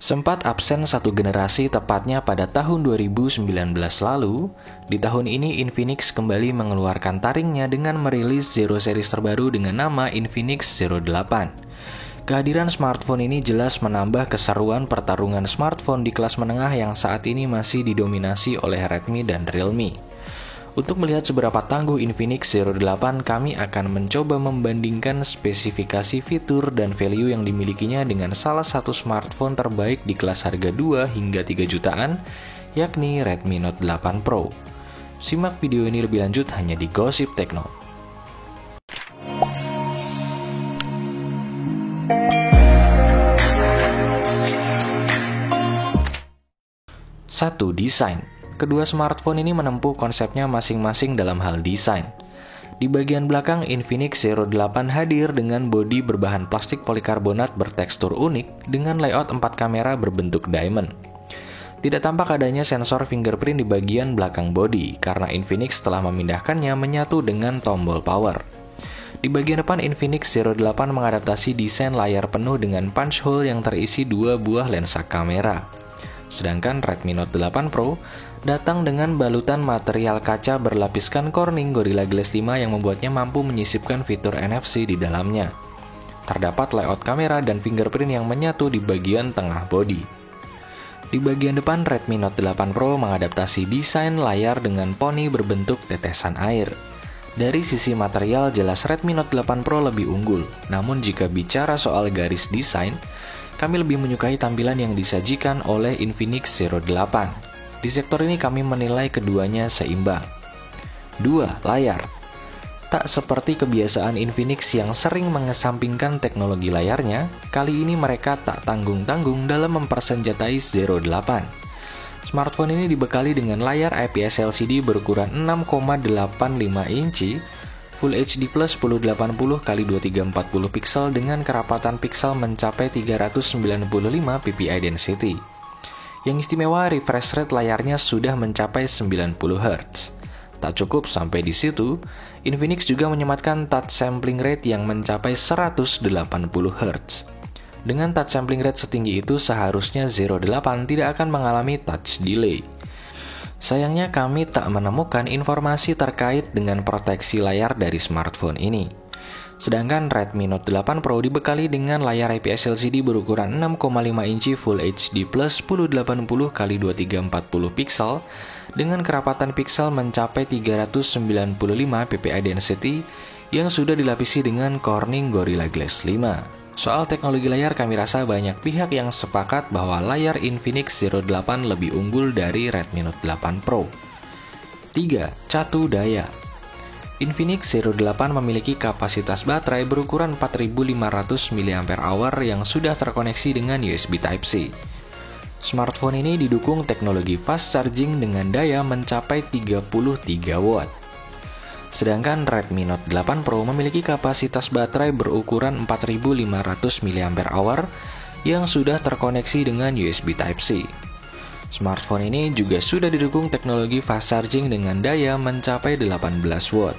Sempat absen satu generasi tepatnya pada tahun 2019 lalu, di tahun ini Infinix kembali mengeluarkan taringnya dengan merilis Zero series terbaru dengan nama Infinix Zero 8. Kehadiran smartphone ini jelas menambah keseruan pertarungan smartphone di kelas menengah yang saat ini masih didominasi oleh Redmi dan Realme. Untuk melihat seberapa tangguh Infinix Zero 8, kami akan mencoba membandingkan spesifikasi fitur dan value yang dimilikinya dengan salah satu smartphone terbaik di kelas harga 2 hingga 3 jutaan, yakni Redmi Note 8 Pro. Simak video ini lebih lanjut hanya di Gossip Tekno. Satu, desain. Kedua smartphone ini menempuh konsepnya masing-masing dalam hal desain. Di bagian belakang, Infinix Zero 8 hadir dengan bodi berbahan plastik polikarbonat bertekstur unik dengan layout 4 kamera berbentuk diamond. Tidak tampak adanya sensor fingerprint di bagian belakang bodi, karena Infinix telah memindahkannya menyatu dengan tombol power. Di bagian depan, Infinix Zero 8 mengadaptasi desain layar penuh dengan punch hole yang terisi 2 buah lensa kamera. Sedangkan Redmi Note 8 Pro datang dengan balutan material kaca berlapiskan Corning Gorilla Glass 5 yang membuatnya mampu menyisipkan fitur NFC di dalamnya. Terdapat layout kamera dan fingerprint yang menyatu di bagian tengah bodi. Di bagian depan, Redmi Note 8 Pro mengadaptasi desain layar dengan poni berbentuk tetesan air. Dari sisi material, jelas Redmi Note 8 Pro lebih unggul. Namun jika bicara soal garis desain, kami lebih menyukai tampilan yang disajikan oleh Infinix Zero 8. Di sektor ini kami menilai keduanya seimbang. 2. Layar. Tak seperti kebiasaan Infinix yang sering mengesampingkan teknologi layarnya, kali ini mereka tak tanggung-tanggung dalam mempersenjatai Zero 8. Smartphone ini dibekali dengan layar IPS LCD berukuran 6,85 inci, Full HD Plus 1080x2340 pixel dengan kerapatan pixel mencapai 395 ppi density. Yang istimewa, refresh rate layarnya sudah mencapai 90 Hz. Tak cukup sampai di situ, Infinix juga menyematkan touch sampling rate yang mencapai 180 Hz. Dengan touch sampling rate setinggi itu, seharusnya Zero 8 tidak akan mengalami touch delay. Sayangnya kami tak menemukan informasi terkait dengan proteksi layar dari smartphone ini. Sedangkan Redmi Note 8 Pro dibekali dengan layar IPS LCD berukuran 6,5 inci Full HD Plus 1080x2340 pixel dengan kerapatan pixel mencapai 395 ppi density yang sudah dilapisi dengan Corning Gorilla Glass 5. Soal teknologi layar, kami rasa banyak pihak yang sepakat bahwa layar Infinix Zero 8 lebih unggul dari Redmi Note 8 Pro. 3. Catu daya. Infinix Zero 8 memiliki kapasitas baterai berukuran 4500 mAh yang sudah terkoneksi dengan USB Type-C. Smartphone ini didukung teknologi fast charging dengan daya mencapai 33 watt. Sedangkan Redmi Note 8 Pro memiliki kapasitas baterai berukuran 4500 mAh yang sudah terkoneksi dengan USB Type-C. Smartphone ini juga sudah didukung teknologi fast charging dengan daya mencapai 18 watt.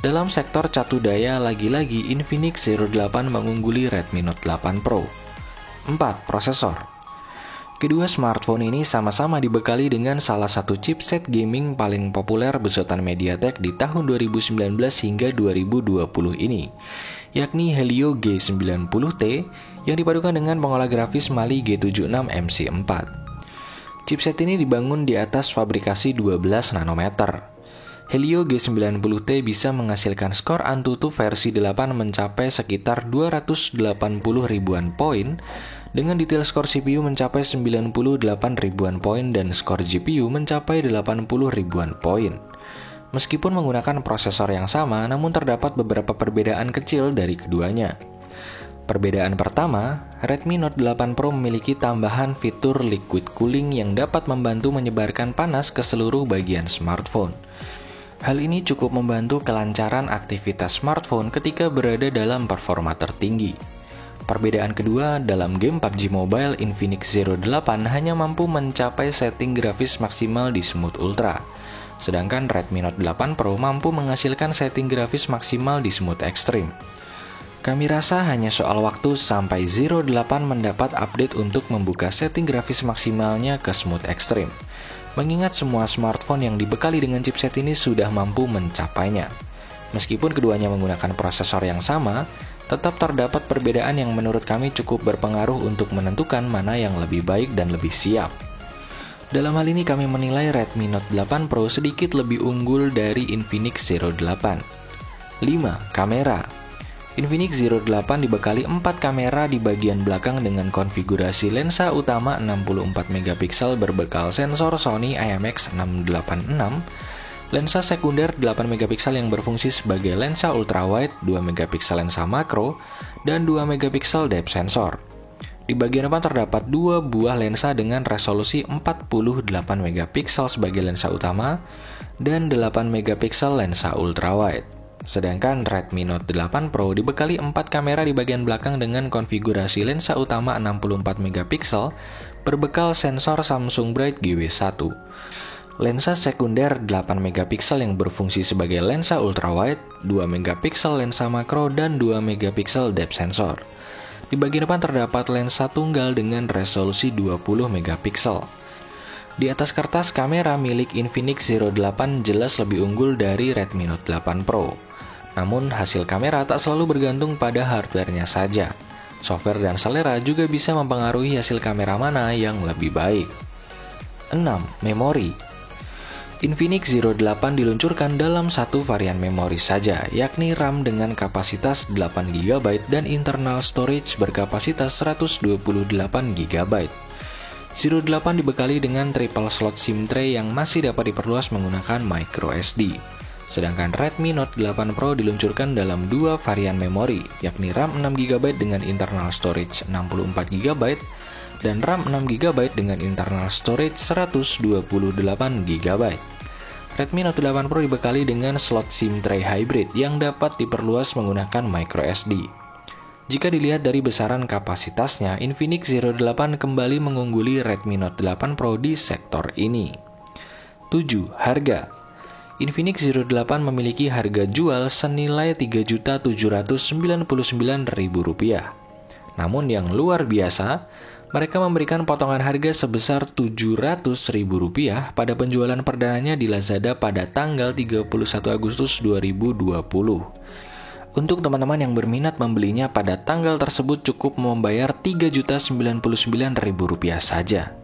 Dalam sektor catu daya, lagi-lagi Infinix Zero 8 mengungguli Redmi Note 8 Pro. 4. Prosesor. Kedua smartphone ini sama-sama dibekali dengan salah satu chipset gaming paling populer besutan MediaTek di tahun 2019 hingga 2020 ini, yakni Helio G90T yang dipadukan dengan pengolah grafis Mali G76 MC4. Chipset ini dibangun di atas fabrikasi 12 nanometer. Helio G90T bisa menghasilkan skor Antutu versi 8 mencapai sekitar 280 ribuan poin, dengan detail skor CPU mencapai 98 ribuan poin dan skor GPU mencapai 80 ribuan poin. Meskipun menggunakan prosesor yang sama, namun terdapat beberapa perbedaan kecil dari keduanya. Perbedaan pertama, Redmi Note 8 Pro memiliki tambahan fitur liquid cooling yang dapat membantu menyebarkan panas ke seluruh bagian smartphone. Hal ini cukup membantu kelancaran aktivitas smartphone ketika berada dalam performa tertinggi. Perbedaan kedua, dalam game PUBG Mobile, Infinix Zero 8 hanya mampu mencapai setting grafis maksimal di Smooth Ultra. Sedangkan Redmi Note 8 Pro mampu menghasilkan setting grafis maksimal di Smooth Extreme. Kami rasa hanya soal waktu sampai Zero 8 mendapat update untuk membuka setting grafis maksimalnya ke smooth ekstrim. Mengingat semua smartphone yang dibekali dengan chipset ini sudah mampu mencapainya. Meskipun keduanya menggunakan prosesor yang sama, tetap terdapat perbedaan yang menurut kami cukup berpengaruh untuk menentukan mana yang lebih baik dan lebih siap. Dalam hal ini kami menilai Redmi Note 8 Pro sedikit lebih unggul dari Infinix Zero 8. 5. Kamera. Infinix Zero 8 dibekali 4 kamera di bagian belakang dengan konfigurasi lensa utama 64 MP berbekal sensor Sony IMX686, lensa sekunder 8 MP yang berfungsi sebagai lensa ultrawide, 2 MP lensa makro, dan 2 MP depth sensor. Di bagian depan terdapat 2 buah lensa dengan resolusi 48 MP sebagai lensa utama dan 8 MP lensa ultrawide. Sedangkan Redmi Note 8 Pro dibekali 4 kamera di bagian belakang dengan konfigurasi lensa utama 64 MP berbekal sensor Samsung Bright GW1. Lensa sekunder 8 MP yang berfungsi sebagai lensa ultrawide, 2 MP lensa makro, dan 2 MP depth sensor. Di bagian depan terdapat lensa tunggal dengan resolusi 20 MP. Di atas kertas, kamera milik Infinix Zero 8 jelas lebih unggul dari Redmi Note 8 Pro. Namun, hasil kamera tak selalu bergantung pada hardware-nya saja. Software dan selera juga bisa mempengaruhi hasil kamera mana yang lebih baik. 6. Memori. Infinix Zero 8 diluncurkan dalam satu varian memori saja, yakni RAM dengan kapasitas 8GB dan internal storage berkapasitas 128GB. Zero 8 dibekali dengan triple slot SIM tray yang masih dapat diperluas menggunakan microSD. Sedangkan Redmi Note 8 Pro diluncurkan dalam dua varian memori, yakni RAM 6GB dengan internal storage 64GB dan RAM 6GB dengan internal storage 128GB. Redmi Note 8 Pro dibekali dengan slot SIM tray hybrid yang dapat diperluas menggunakan microSD. Jika dilihat dari besaran kapasitasnya, Infinix Zero 8 kembali mengungguli Redmi Note 8 Pro di sektor ini. 7. Harga. Infinix Zero 8 memiliki harga jual senilai Rp3.799.000. Namun yang luar biasa, mereka memberikan potongan harga sebesar Rp700.000 pada penjualan perdananya di Lazada pada tanggal 31 Agustus 2020. Untuk teman-teman yang berminat membelinya pada tanggal tersebut cukup membayar Rp3.099.000 saja.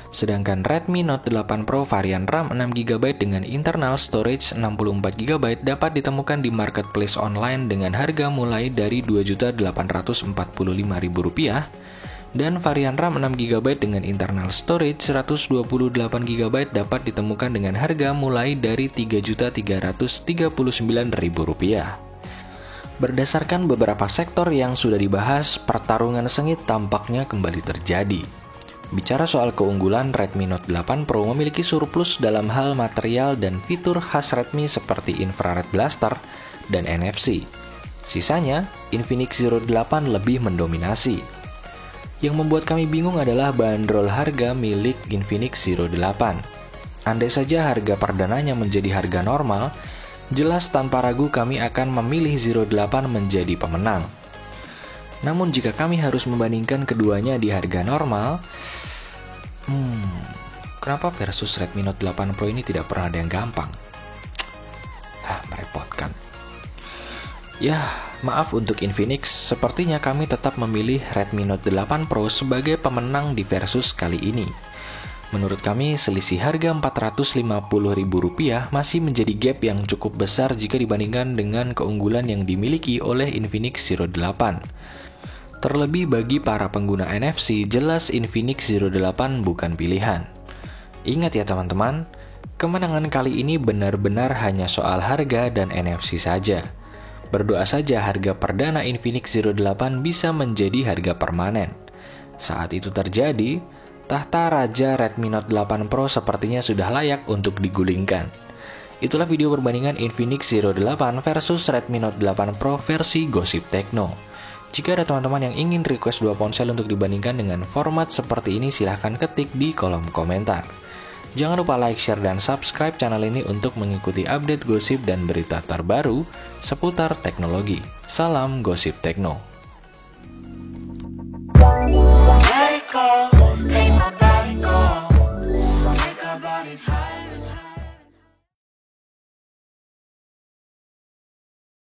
Sedangkan Redmi Note 8 Pro varian RAM 6GB dengan internal storage 64GB dapat ditemukan di marketplace online dengan harga mulai dari Rp2.845.000 dan varian RAM 6GB dengan internal storage 128GB dapat ditemukan dengan harga mulai dari Rp3.339.000. Berdasarkan beberapa sektor yang sudah dibahas, pertarungan sengit tampaknya kembali terjadi. Bicara soal keunggulan, Redmi Note 8 Pro memiliki surplus dalam hal material dan fitur khas Redmi seperti infrared blaster dan NFC. Sisanya, Infinix Zero 8 lebih mendominasi. Yang membuat kami bingung adalah bandrol harga milik Infinix Zero 8. Andai saja harga perdananya menjadi harga normal, jelas tanpa ragu kami akan memilih Zero 8 menjadi pemenang. Namun jika kami harus membandingkan keduanya di harga normal, kenapa versus Redmi Note 8 Pro ini tidak pernah ada yang gampang? Merepotkan. Ya, maaf untuk Infinix, sepertinya kami tetap memilih Redmi Note 8 Pro sebagai pemenang di versus kali ini. Menurut kami, selisih harga Rp450.000 masih menjadi gap yang cukup besar jika dibandingkan dengan keunggulan yang dimiliki oleh Infinix Zero 8. Terlebih bagi para pengguna NFC, jelas Infinix Zero 8 bukan pilihan. Ingat ya teman-teman, kemenangan kali ini benar-benar hanya soal harga dan NFC saja. Berdoa saja harga perdana Infinix Zero 8 bisa menjadi harga permanen. Saat itu terjadi, tahta raja Redmi Note 8 Pro sepertinya sudah layak untuk digulingkan. Itulah video perbandingan Infinix Zero 8 versus Redmi Note 8 Pro versi Gosip Tekno. Jika ada teman-teman yang ingin request dua ponsel untuk dibandingkan dengan format seperti ini, silahkan ketik di kolom komentar. Jangan lupa like, share, dan subscribe channel ini untuk mengikuti update gosip dan berita terbaru seputar teknologi. Salam Gosip Tekno.